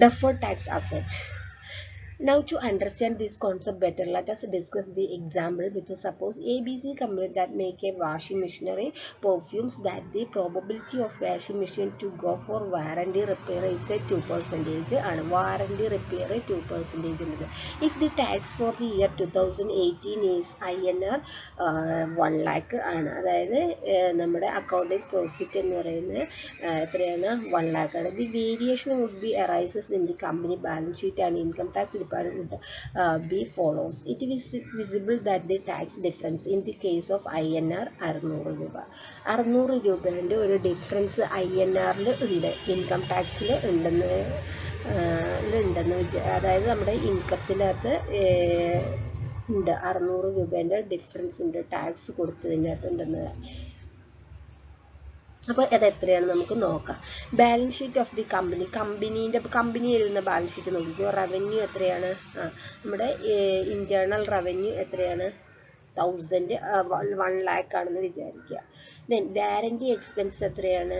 Deferred tax asset. Now to understand this concept better, let us discuss the example, which is suppose ABC company that make a washing machinery perfumes that the probability of washing machine to go for warranty repair is a 2% and warranty repair 2%. If the tax for the year 2018 is INR 1 lakh ആണ്, അതായത് നമ്മുടെ അക്കൗണ്ടിങ് പ്രോഫിറ്റ് എന്ന് പറയുന്നത് എത്രയാണ്? 1 lakh ആണ്. The variation would be arises in the company balance sheet and income tax department be follows. It is visible that the tax difference in the case of INR 600 രൂപ, 600 രൂപേൻ്റെ ഒരു ഡിഫറൻസ് INRൽ ഉണ്ട്, ഇൻകം ടാക്സിൽ ഉണ്ടെന്ന് അതായത് നമ്മുടെ ഇൻകത്തിനകത്ത് ഉണ്ട് 600 രൂപേൻ്റെ ഡിഫറൻസ് ഉണ്ട്, ടാക്സ് കൊടുത്തതിൻ്റെ അകത്ത് ഉണ്ടെന്ന്. അപ്പോൾ അത് എത്രയാണ് നമുക്ക് നോക്കാം. Balance sheet of the company എഴുതുന്ന ബാലൻസ് ഷീറ്റ് നോക്കിക്കോ. റവന്യൂ എത്രയാണ്? നമ്മുടെ ഇൻറ്റേർണൽ റവന്യൂ എത്രയാണ്? 1 lakh ആണെന്ന് വിചാരിക്കുക. ദെൻ വാറൻറ്റി എക്സ്പെൻസ് എത്രയാണ്?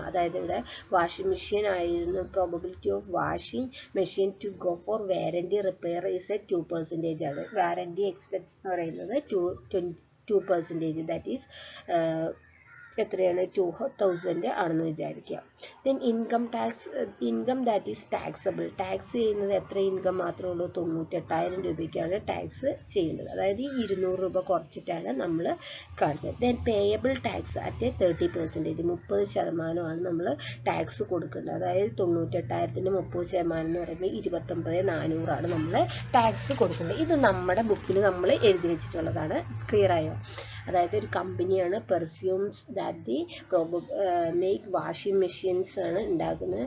അതായത് ഇവിടെ വാഷിംഗ് മെഷീൻ ആയിരുന്നു, probability of washing machine to go for warranty repair is a 2% ആണ്. വാറൻറ്റി എക്സ്പെൻസ് എന്ന് പറയുന്നത് 2%, ദാറ്റ് ഈസ് എത്രയാണ്? 2000 ആണെന്ന് വിചാരിക്കുക. Then income that is taxable, tax ചെയ്യുന്നത് എത്ര ഇൻകം മാത്രമേ ഉള്ളൂ? 98,000 രൂപയ്ക്കാണ് ടാക്സ് ചെയ്യേണ്ടത്. അതായത് ഈ 200 രൂപ കുറച്ചിട്ടാണ് നമ്മൾ കാണിക്കുന്നത്. ദെൻ പേയബിൾ ടാക്സ് അറ്റ് 30%, 30% നമ്മൾ ടാക്സ് കൊടുക്കേണ്ടത്. അതായത് 98,000ന് 30% എന്ന് പറയുമ്പോൾ 29,400 നമ്മൾ ടാക്സ് കൊടുക്കേണ്ടത്. ഇത് നമ്മുടെ ബുക്കിൽ നമ്മൾ എഴുതി വെച്ചിട്ടുള്ളതാണ്. ക്ലിയർ ആയോ? അതായത് ഒരു കമ്പനിയാണ് perfumes that the make washing machines ആണ് ഉണ്ടാക്കുന്നത്.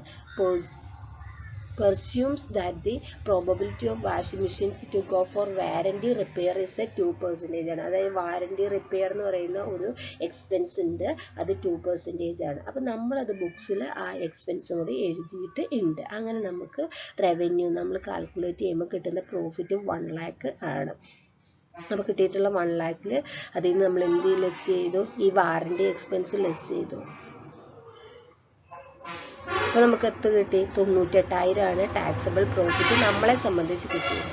presumes that the probability of washing machines to go for warranty repair is a 2% ആണ്. അതായത് വാറന്റി റിപ്പയർ എന്ന് പറയുന്ന ഒരു എക്സ്പെൻസ് ഉണ്ട്, അത് 2% ആണ്. അപ്പം നമ്മളത് ബുക്സിൽ ആ എക്സ്പെൻസും കൂടി എഴുതിയിട്ട് ഉണ്ട്. അങ്ങനെ നമുക്ക് റവന്യൂ നമ്മൾ കാൽക്കുലേറ്റ് ചെയ്യുമ്പോൾ കിട്ടുന്ന പ്രോഫിറ്റ് 1 lakh ആണ്. അപ്പോൾ കിട്ടിയിട്ടുള്ള 1 lakhൽ അതിൽ നിന്ന് നമ്മൾ എന്ത് ലെസ് ചെയ്തു, ഈ വാറന്റി എക്സ്പെൻസ് ലെസ് ചെയ്തു. അപ്പോൾ നമുക്ക് എത്ര കിട്ടി, 98,000 ആണ് ടാക്സബിൾ പ്രോഫിറ്റ് നമ്മളെ സംബന്ധിച്ച് കിട്ടിയത്.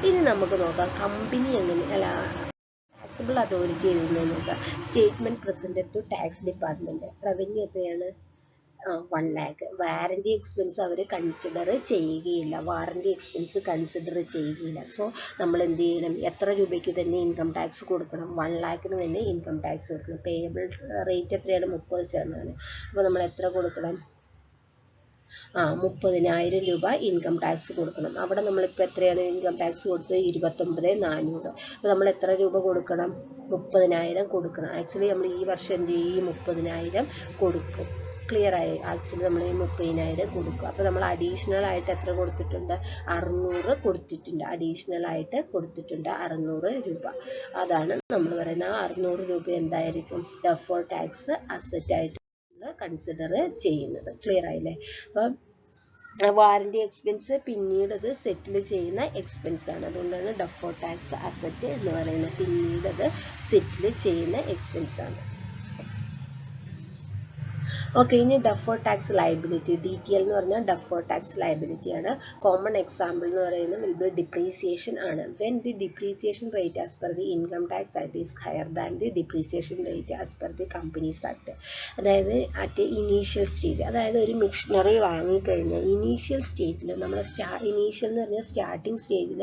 ഇനി നമുക്ക് നോക്കാം കമ്പനി എങ്ങനെ ടാക്സബിൾ അതോറിറ്റി എഴുതുന്നത് നോക്കാം. Statement presented to tax department. Revenue എത്രയാണ്, 1 lakh. വാറന്റി എക്സ്പെൻസ് അവർ കൺസിഡർ ചെയ്യുകയില്ല, വാറന്റി എക്സ്പെൻസ് കൺസിഡർ ചെയ്യുകയില്ല. സോ നമ്മൾ എന്ത് ചെയ്യണം, എത്ര രൂപയ്ക്ക് തന്നെ ഇൻകം ടാക്സ് കൊടുക്കണം, 1 lakhന് തന്നെ ഇൻകം ടാക്സ് കൊടുക്കണം. പേയബിൾ റേറ്റ് എത്രയാണ്, 30%. അപ്പോൾ നമ്മൾ എത്ര കൊടുക്കണം, 30,000 രൂപ ഇൻകം ടാക്സ് കൊടുക്കണം. അവിടെ നമ്മളിപ്പോൾ എത്രയാണ് ഇൻകം ടാക്സ് കൊടുത്തത്, 29,400. അപ്പോൾ നമ്മൾ എത്ര രൂപ കൊടുക്കണം, 30,000 കൊടുക്കണം. ആക്ച്വലി നമ്മൾ ഈ വർഷം എന്ത് ചെയ്യും, 30,000 കൊടുക്കും. ക്ലിയർ ആയി. ആക്ച്വലി നമ്മൾ ഈ 30,000 കൊടുക്കും. അപ്പോൾ നമ്മൾ അഡീഷണൽ ആയിട്ട് എത്ര കൊടുത്തിട്ടുണ്ട്, 600 കൊടുത്തിട്ടുണ്ട്. അഡീഷണൽ ആയിട്ട് കൊടുത്തിട്ടുണ്ട് 600 രൂപ. അതാണ് നമ്മൾ പറയുന്നത്. ആ 600 രൂപ എന്തായിരിക്കും, ഡെഫേർഡ് ടാക്സ് അസറ്റ് ആയിട്ട് കൺസിഡർ ചെയ്യുന്നത്. ക്ലിയർ ആയില്ലേ. അപ്പം വാറന്റി എക്സ്പെൻസ് പിന്നീട് അത് സെറ്റിൽ ചെയ്യുന്ന എക്സ്പെൻസ് ആണ്. അതുകൊണ്ടാണ് ഡെഫേർഡ് ടാക്സ് അസറ്റ് എന്ന് പറയുന്നത്. പിന്നീട് അത് സെറ്റിൽ ചെയ്യുന്ന എക്സ്പെൻസ് ആണ്. ഓക്കെ, ഇനി ഡെഫേർഡ് ടാക്സ് ലയബിലിറ്റി. DTL എന്ന് പറഞ്ഞാൽ ഡെഫേർഡ് ടാക്സ് ലയബിലിറ്റി ആണ്. കോമൺ എക്സാമ്പിൾ എന്ന് പറയുന്നത് വിൽ ബി ഡിപ്രീസിയേഷൻ ആണ്. When the depreciation rate as per the income tax act is higher than the depreciation rate as per the companies act. അതായത് അറ്റ് ഇനീഷ്യൽ സ്റ്റേജ്, അതായത് ഒരു മെഷീനറി വാങ്ങിക്കഴിഞ്ഞാൽ ഇനീഷ്യൽ സ്റ്റേജിൽ നമ്മൾ ഇനീഷ്യൽ എന്ന് പറഞ്ഞാൽ സ്റ്റാർട്ടിംഗ് സ്റ്റേജിൽ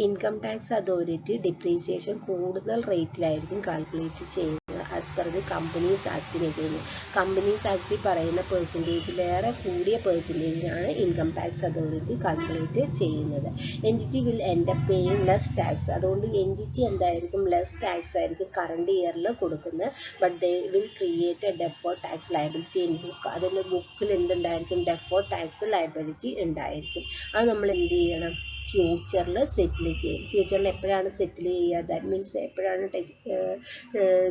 ഇൻകം ടാക്സ് അതോറിറ്റി ഡിപ്രീസിയേഷൻ കൂടുതൽ റേറ്റിലായിരിക്കും കാൽക്കുലേറ്റ് ചെയ്യുന്നത് ആസ് പെർ ദി കമ്പനീസ് ആക്ടിനെതിരെ. കമ്പനീസ് ആക്ടിൽ പറയുന്ന പെർസെൻറ്റേജിലേറെ കൂടിയ പെർസെൻറ്റേജിനാണ് ഇൻകം ടാക്സ് അതോറിറ്റി കാൽക്കുലേറ്റ് ചെയ്യുന്നത്. Entity will end up paying less tax. അതുകൊണ്ട് എൻറ്റിറ്റി എന്തായിരിക്കും, ലെസ് ടാക്സ് ആയിരിക്കും കറണ്ട് ഇയറിൽ കൊടുക്കുന്നത്. But they will create a deferred tax liability in book. അതിൻ്റെ ബുക്കിൽ എന്തുണ്ടായിരിക്കും, ഡെഫേർഡ് ടാക്സ് ലയബിലിറ്റി ഉണ്ടായിരിക്കും. അത് നമ്മൾ എന്ത് ചെയ്യണം, ഫ്യൂച്ചറിൽ സെറ്റിൽ ചെയ്യും. ഫ്യൂച്ചറിൽ എപ്പോഴാണ് സെറ്റിൽ ചെയ്യുക, ദാറ്റ് മീൻസ് എപ്പോഴാണ്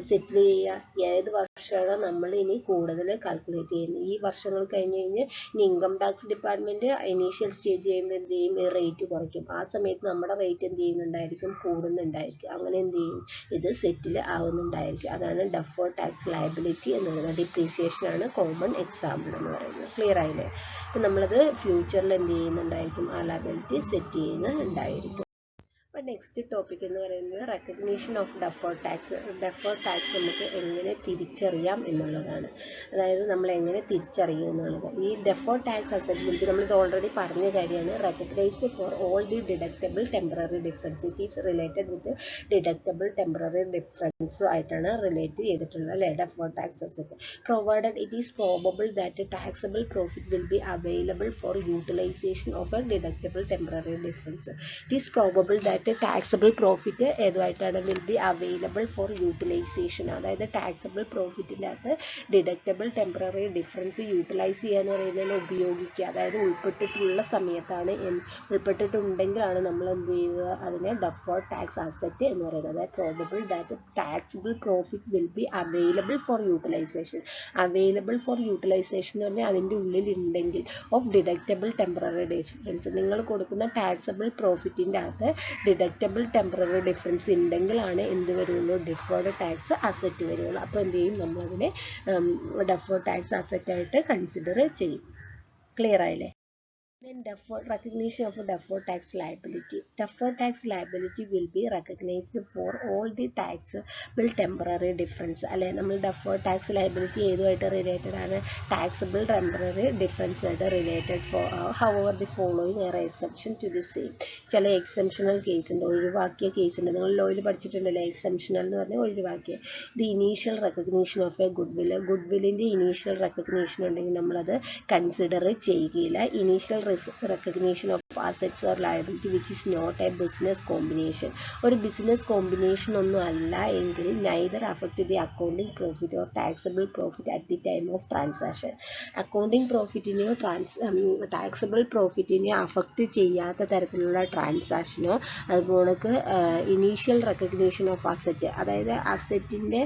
സെറ്റിൽ ചെയ്യുക, ഏത് വർഷമാണോ നമ്മൾ ഇനി കൂടുതൽ കാൽക്കുലേറ്റ് ചെയ്യുന്നത്. ഈ വർഷങ്ങൾ കഴിഞ്ഞ് കഴിഞ്ഞ് ഇനി income tax department initial stage ചെയ്യുമ്പോൾ എന്ത് ചെയ്യും, ഈ റേറ്റ് കുറയ്ക്കും. ആ സമയത്ത് നമ്മുടെ റേറ്റ് എന്ത് ചെയ്യുന്നുണ്ടായിരിക്കും, കൂടുന്നുണ്ടായിരിക്കും. അങ്ങനെ എന്ത് ചെയ്യും, ഇത് സെറ്റിൽ ആവുന്നുണ്ടായിരിക്കും. അതാണ് ഡെഫേർഡ് ടാക്സ് ലയബിലിറ്റി എന്ന് പറയുന്നത്. ഡിപ്രീസിയേഷൻ ആണ് കോമൺ എക്സാമ്പിൾ എന്ന് പറയുന്നത്. ക്ലിയർ ആയില്ലേ. അപ്പം നമ്മളത് ഫ്യൂച്ചറിൽ എന്ത് ചെയ്യുന്നുണ്ടായിരിക്കും, ആ ലയബിലിറ്റി സെറ്റ് ചെയ്യുന്നുണ്ടായിരിക്കും. അപ്പോൾ നെക്സ്റ്റ് ടോപ്പിക് എന്ന് പറയുന്നത് recognition of deferred tax. Deferred tax നമുക്ക് എങ്ങനെ തിരിച്ചറിയാം എന്നുള്ളതാണ്. അതായത് നമ്മൾ എങ്ങനെ തിരിച്ചറിയും എന്നുള്ളത്. ഈ ഡെഫേർഡ് ടാക്സ് അസറ്റ് നമ്മളിത് ഓൾറെഡി പറഞ്ഞ കാര്യമാണ്. Recognised for all the deductible temporary difference. It is related with deductible temporary difference ആയിട്ടാണ് റിലേറ്റ് ചെയ്തിട്ടുള്ളത് അല്ലേ, deferred tax asset. Provided it is probable that taxable profit will be available for utilisation of a deductible temporary difference. It is probable that taxable profit ഏതുമായിട്ടാണ്, will be available for utilisation. അതായത് ടാക്സബിൾ പ്രോഫിറ്റിനകത്ത് ഡിഡക്റ്റബിൾ ടെമ്പററി ഡിഫറൻസ് യൂട്ടിലൈസ് ചെയ്യാന്ന് പറയുന്നതിന് ഉപയോഗിക്കുക. അതായത് ഉൾപ്പെട്ടിട്ടുള്ള സമയത്താണ്, ഉൾപ്പെട്ടിട്ടുണ്ടെങ്കിലാണ് നമ്മൾ എന്ത് ചെയ്യുക, അതിനെ ഡെഫേർഡ് ടാക്സ് അസറ്റ് എന്ന് പറയുന്നത്. അതായത് probable that taxable profit will be available for utilisation. Available for utilisation എന്ന് പറഞ്ഞാൽ അതിൻ്റെ ഉള്ളിൽ ഉണ്ടെങ്കിൽ ഓഫ് ഡിഡക്റ്റബിൾ ടെമ്പററി ഡിഫറൻസ്. നിങ്ങൾ കൊടുക്കുന്ന ടാക്സബിൾ പ്രോഫിറ്റിൻ്റെ അകത്ത് ഡിഡക്റ്റബിൾ ടെമ്പററി ഡിഫറൻസ് ഉണ്ടെങ്കിലാണ് എന്ത് വരുള്ളൂ, ഡെഫേർഡ് ടാക്സ് അസറ്റ് വരുള്ളൂ. അപ്പോൾ എന്ത് ചെയ്യും, നമ്മളതിനെ ഡെഫേർഡ് ടാക്സ് അസറ്റ് ആയിട്ട് കൺസിഡർ ചെയ്യും. ക്ലിയർ ആയില്ലേ. Then recognition of a deferred tax liability. Deferred tax liability will be recognized for all the taxable temporary difference. അല്ലെ, നമ്മൾ deferred tax liability ഏതുമായിട്ട് റിലേറ്റഡ് ആണ്, taxable temporary difference ആയിട്ട് related. For however the following are exception to the same. ചില എക്സെപ്ഷണൽ കേസ് ഉണ്ട്, ഒഴിവാക്കിയ കേസ് ഉണ്ട്. നിങ്ങൾ ലോയിൽ പഠിച്ചിട്ടുണ്ടല്ലോ, എക്സെപ്ഷണൽ എന്ന് പറഞ്ഞാൽ ഒഴിവാക്കിയ. The initial recognition of a ഗുഡ്വില്ലിൻ്റെ ഇനീഷ്യൽ റെക്കഗ്നീഷൻ ഉണ്ടെങ്കിൽ നമ്മളത് കൺസിഡർ ചെയ്യുകയില്ല. Initial recognition of of assets or liability which is not a business combination. ഒരു ബിസിനസ് കോമ്പിനേഷൻ ഒന്നും അല്ല എങ്കിൽ neither affect the accounting profit or taxable profit at the time of transaction. Accounting പ്രോഫിറ്റിനെയോ ടാക്സബിൾ പ്രോഫിറ്റിനെയോ അഫക്റ്റ് ചെയ്യാത്ത തരത്തിലുള്ള ട്രാൻസാക്ഷനോ അതുപോലെ ഇനീഷ്യൽ റെക്കഗ്നീഷൻ ഓഫ് അസറ്റ്, അതായത് അസറ്റിൻ്റെ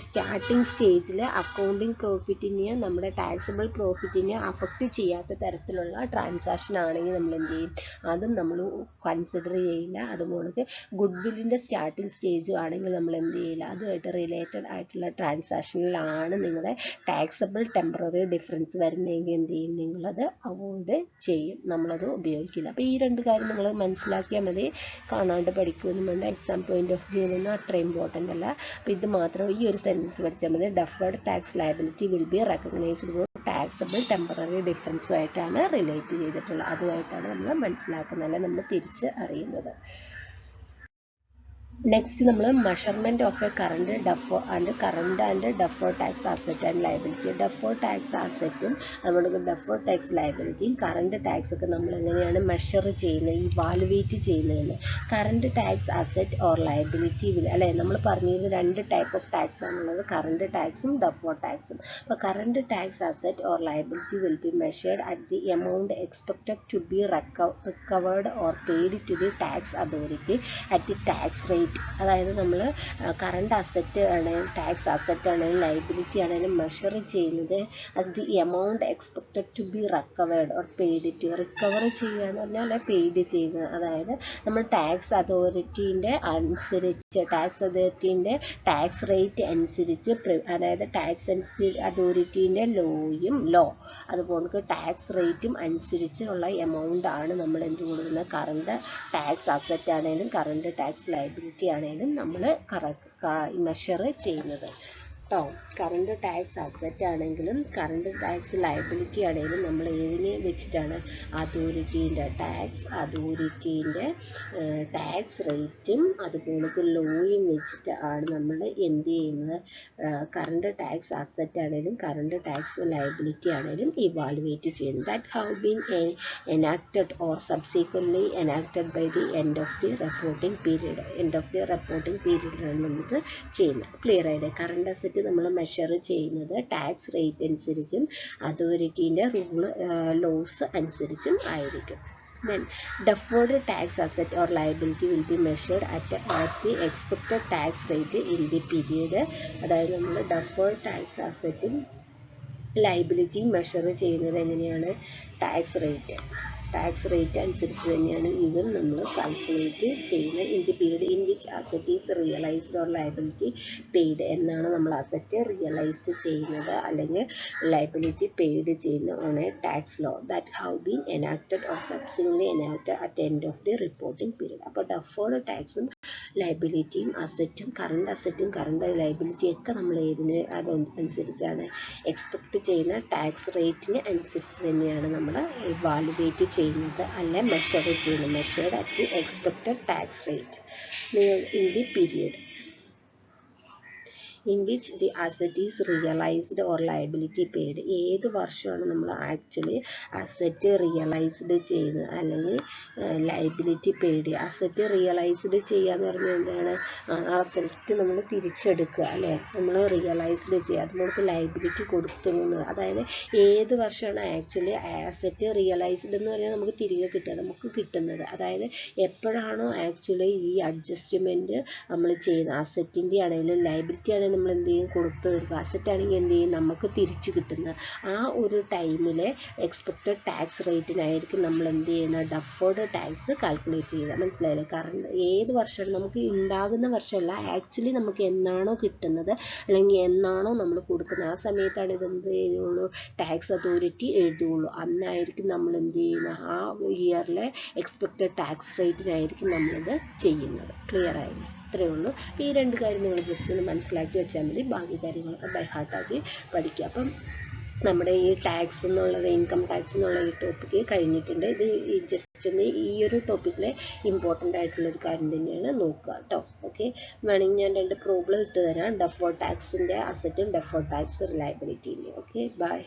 സ്റ്റാർട്ടിംഗ് സ്റ്റേജിൽ അക്കൗണ്ടിങ് പ്രോഫിറ്റിനെയോ നമ്മുടെ ടാക്സബിൾ പ്രോഫിറ്റിനെയോ അഫക്റ്റ് ചെയ്യാത്ത തരത്തിലുള്ള ട്രാൻസാക്ഷൻ ആണെങ്കിൽ നമ്മൾ എന്ത് ചെയ്യും, അതും നമ്മൾ കൺസിഡർ ചെയ്യില്ല. അതുപോലെ ഗുഡ് വില്ലിൻ്റെ സ്റ്റാർട്ടിംഗ് സ്റ്റേജ് ആണെങ്കിൽ നമ്മൾ എന്ത് ചെയ്യില്ല, അതുമായിട്ട് റിലേറ്റഡ് ആയിട്ടുള്ള ട്രാൻസാക്ഷനിലാണ് നിങ്ങളുടെ ടാക്സബിൾ ടെമ്പററി ഡിഫറൻസ് വരുന്നതെങ്കിൽ എന്ത് ചെയ്യും, നിങ്ങളത് അവോയ്ഡ് ചെയ്യും, നമ്മളത് ഉപയോഗിക്കില്ല. അപ്പോൾ ഈ രണ്ട് കാര്യം നിങ്ങൾ മനസ്സിലാക്കിയാൽ മതി, കാണാണ്ട് പഠിക്കുമെന്നും വേണ്ട. എക്സാം പോയിന്റ് ഓഫ് വ്യൂ ഒന്നും അത്ര ഇമ്പോർട്ടൻ്റ് അല്ല. അപ്പോൾ ഇത് മാത്രം ഈ ഒരു സെൻറ്റൻസ് പഠിച്ചാൽ മതി. Deferred tax liability will be recognised for taxable temporary ഡിഫറൻസുമായിട്ടാണ് റിലേറ്റ് ചെയ്തിട്ടുള്ളത്. അതുമായിട്ടാണ് നമ്മൾ മനസ്സിലാക്കുന്നത്, അല്ല നമ്മൾ തിരിച്ച് അറിയുന്നത്. നെക്സ്റ്റ് നമ്മൾ measurement of a current and deferred tax asset and liability. Deferred tax അസറ്റും അതുപോലെ ഡെഫേർഡ് ടാക്സ് ലയബിലിറ്റിയും കറണ്ട് ടാക്സ് ഒക്കെ നമ്മൾ എങ്ങനെയാണ് മെഷർ ചെയ്യുന്നത്, ഇവാലുവേറ്റ് ചെയ്യുന്നതെന്ന്. Current tax asset or liability അല്ലെ, നമ്മൾ പറഞ്ഞത് രണ്ട് ടൈപ്പ് ഓഫ് ടാക്സ് ആണുള്ളത്, കറണ്ട് ടാക്സും ഡെഫേർഡ് ടാക്സും. അപ്പോൾ current tax asset or liability will be measured at the amount expected to be recovered or paid to the tax authority at the tax rate. അതായത് നമ്മൾ കറണ്ട് അസറ്റ് ആണെങ്കിലും ടാക്സ് അസറ്റ് ആണെങ്കിലും ലയബിലിറ്റി ആണെങ്കിലും മെഷർ ചെയ്യുന്നത് as the amount expected to be recovered or paid to. Recover ചെയ്യുക എന്ന് പറഞ്ഞാൽ പെയ്ഡ് ചെയ്യുന്നത്, അതായത് നമ്മൾ ടാക്സ് അതോറിറ്റീൻ്റെ ടാക്സ് റേറ്റ് അനുസരിച്ച്, അതായത് ടാക്സ് അതോറിറ്റീൻ്റെ ലോ അതുപോലെ ടാക്സ് റേറ്റും അനുസരിച്ചുള്ള എമൗണ്ട് ആണ് നമ്മൾ എന്ത് കൊടുക്കുന്നത്, കറണ്ട് ടാക്സ് അസറ്റ് ആണെങ്കിലും കറണ്ട് ടാക്സ് ലയബിലിറ്റി ആണെങ്കിലും നമ്മൾ മെഷർ ചെയ്യുന്നത് കേട്ടോ. കറണ്ട് ടാക്സ് അസറ്റ് ആണെങ്കിലും കറണ്ട് ടാക്സ് ലയബിലിറ്റി ആണെങ്കിലും നമ്മൾ ഏതിനെ വെച്ചിട്ടാണ്, അതോറിറ്റീൻ്റെ ടാക്സ് റേറ്റും അതുപോലെ ലോയും വെച്ചിട്ടാണ് നമ്മൾ എന്ത് ചെയ്യുന്നത്, കറണ്ട് ടാക്സ് അസറ്റ് ആണെങ്കിലും കറണ്ട് ടാക്സ് ലയബിലിറ്റി ആണെങ്കിലും ഇവാലുവേറ്റ് ചെയ്യുന്നത്. That have been enacted or subsequently enacted by the end of the reporting period ആണ് നമുക്ക് ചെയ്യുന്നത്. ക്ലിയർ ആയത്. കറണ്ട് അസറ്റ് നമ്മൾ മെഷർ ചെയ്യുന്നത് ടാക്സ് റേറ്റ് അനുസരിച്ചും അതോറിറ്റീൻ്റെ ലോസ് അനുസരിച്ചും ആയിരിക്കും. Then deferred tax asset or liability will be measured at the expected tax rate in the period. അതായത് നമ്മൾ deferred tax asset liability measure ചെയ്യുന്നത് എങ്ങനെയാണ്, ടാക്സ് റേറ്റ് അനുസരിച്ച് തന്നെയാണ് ഇതും നമ്മൾ കാൽക്കുലേറ്റ് ചെയ്യുന്നത്. In the period in which asset is realised or liability paid. എന്നാണ് നമ്മൾ അസറ്റ് റിയലൈസ് ചെയ്യുന്നത് അല്ലെങ്കിൽ ലയബിലിറ്റി പെയ്ഡ് ചെയ്യുന്നത് on a tax law that have been enacted or subsequently enacted at end of the reporting period. അപ്പോൾ ഡെഫേർഡ് ടാക്സും ലയബിലിറ്റിയും അസറ്റും കറണ്ട് ലയബിലിറ്റിയും ഒക്കെ നമ്മൾ അതനുസരിച്ചാണ് എക്സ്പെക്റ്റ് ചെയ്യുന്ന ടാക്സ് റേറ്റിന് അനുസരിച്ച് തന്നെയാണ് നമ്മൾ ഇവാലുവേറ്റ് ചെയ്യുന്നത് അല്ലെ മെഷർ ചെയ്യുന്നത്. Measured at the expected tax rate in the period in which the asset is realized or liability paid. ഏത് വർഷമാണ് നമ്മൾ ആക്ച്വലി അസറ്റ് റിയലൈസ്ഡ് ചെയ്യുന്നത് അല്ലെങ്കിൽ ലയബിലിറ്റി പെയ്ഡ്. അസറ്റ് റിയലൈസ്ഡ് ചെയ്യുക എന്ന് പറഞ്ഞാൽ എന്താണ്, അസറ്റ് നമ്മൾ തിരിച്ചെടുക്കുക അല്ലേ, നമ്മൾ റിയലൈസ്ഡ് ചെയ്യുക, അതുപോലെ ലയബിലിറ്റി കൊടുക്കുന്നത്. അതായത് ഏത് വർഷമാണ് ആക്ച്വലി അസറ്റ് റിയലൈസ്ഡ് എന്ന് പറഞ്ഞാൽ നമുക്ക് തിരികെ കിട്ടുന്നത്. അതായത് എപ്പോഴാണോ ആക്ച്വലി ഈ അഡ്ജസ്റ്റ്മെൻറ്റ് നമ്മൾ ചെയ്യുന്നത്, അസറ്റിൻ്റെ ആണെങ്കിലും ലയബിലിറ്റി ആണെങ്കിലും നമ്മൾ എന്ത് ചെയ്യും, കൊടുത്തു തീർക്കുക. അസറ്റ് ആണെങ്കിൽ എന്ത് ചെയ്യും, നമുക്ക് തിരിച്ചു കിട്ടുന്നത്. ആ ഒരു ടൈമിലെ എക്സ്പെക്റ്റഡ് ടാക്സ് റേറ്റിനായിരിക്കും നമ്മൾ എന്ത് ചെയ്യുന്നത്, ഡെഫേർഡ് ടാക്സ് കാൽക്കുലേറ്റ് ചെയ്യുക. മനസ്സിലായില്ലേ? കാരണം ഏത് വർഷമാണ് നമുക്ക് ഉണ്ടാകുന്ന വർഷമല്ല, ആക്ച്വലി നമുക്ക് എന്നാണോ കിട്ടുന്നത് അല്ലെങ്കിൽ എന്നാണോ നമ്മൾ കൊടുക്കുന്നത് ആ സമയത്താണ് ഇതെന്ത് ചെയ്യുള്ളൂ, ടാക്സ് അതോറിറ്റി എഴുതുകയുള്ളൂ. അന്നായിരിക്കും നമ്മൾ എന്ത് ചെയ്യുന്നത്, ആ ഇയറിലെ എക്സ്പെക്റ്റഡ് ടാക്സ് റേറ്റിനായിരിക്കും നമ്മളിത് ചെയ്യുന്നത്. ക്ലിയർ ആയില്ലേ? ഇത്രയേ ഉള്ളൂ. അപ്പോൾ ഈ രണ്ട് കാര്യം നിങ്ങൾ ജസ്റ്റ് ഒന്ന് മനസ്സിലാക്കി വെച്ചാൽ മതി, ബാക്കി കാര്യങ്ങളൊക്കെ ബൈ ഹാർട്ടാക്കി പഠിക്കുക. അപ്പം നമ്മുടെ ഈ ടാക്സ് എന്നുള്ളത്, ഇൻകം ടാക്സ് എന്നുള്ള ഈ ടോപ്പിക്ക് കഴിഞ്ഞിട്ടുണ്ട്. ഇത് ജസ്റ്റ് ഒന്ന് ഈ ഒരു ടോപ്പിക്കിലെ ഇമ്പോർട്ടൻ്റ് ആയിട്ടുള്ളൊരു കാര്യം തന്നെയാണ്, നോക്കുക കേട്ടോ. ഓക്കെ, വേണമെങ്കിൽ ഞാൻ 2 പ്രോബ്ലം ഇട്ട് തരാം, ഡെഫേർഡ് ടാക്സിൻ്റെ അസറ്റും ഡെഫേർഡ് ടാക്സ് ലയബിലിറ്റിയില്ലേ. Okay, by.